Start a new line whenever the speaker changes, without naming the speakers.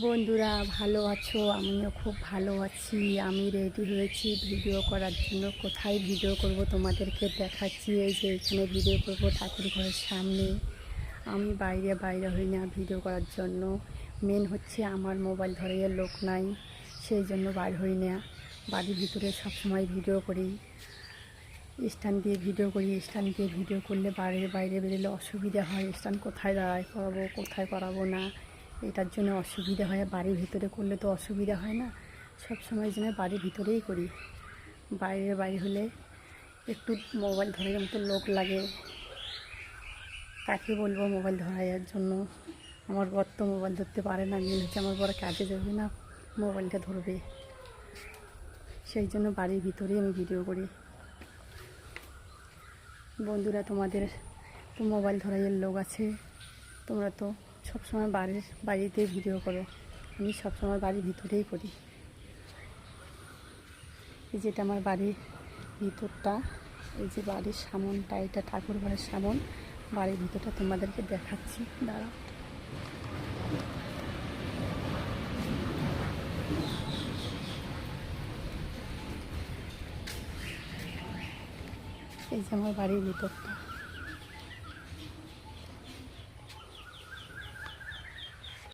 বন্ধুরা ভালো আছো? আমিও খুব ভালো আছি। আমি রেডি হয়েছি ভিডিও করার জন্য। কোথায় ভিডিও করব তোমাদেরকে দেখাচ্ছি। এই যে এখানে ভিডিও করব ঠাকুর ঘরের সামনে। আমি বাইরে হই না ভিডিও করার জন্য। মেন হচ্ছে আমার মোবাইল ধরে লোক নাই, সেই জন্য বাইর হই না। বাড়ির ভিতরে সবসময় ভিডিও করি, স্ট্যান্ড দিয়ে ভিডিও করি। স্ট্যান্ড দিয়ে ভিডিও করলে বাইরে বেরোলে অসুবিধা হয়। স্ট্যান্ড কোথায় দাঁড়ায় করাবো, কোথায় করাবো না, এটার জন্য অসুবিধা হয়। বাড়ির ভিতরে করলে তো অসুবিধা হয় না, সব সময় জন্য বাড়ির ভিতরেই করি। বাইরে হলে একটু মোবাইল ধরার মতো লোক লাগে। কাকে বলবো মোবাইল ধরার জন্য? আমার বর তো মোবাইল ধরতে পারে না। মেন হচ্ছে আমার বর কাজে যাবে না, মোবাইলটা ধরবে। সেই জন্য বাড়ির ভিতরেই আমি ভিডিও করি। বন্ধুরা, তোমাদের তো মোবাইল ধরাইয়ের লোক আছে, তোমরা তো সবসময় বাড়িতে ভিডিও করো। আমি সবসময় বাড়ির ভিতরেই করি। এই যেটা আমার বাড়ির ভিতরটা, এই যে বাড়ির সামনটা, এটা ঠাকুর ঘরের সামন। বাড়ির ভিতরটা তোমাদেরকে দেখাচ্ছি, দাঁড়াও। এই যে আমার বাড়ির ভিতরটা।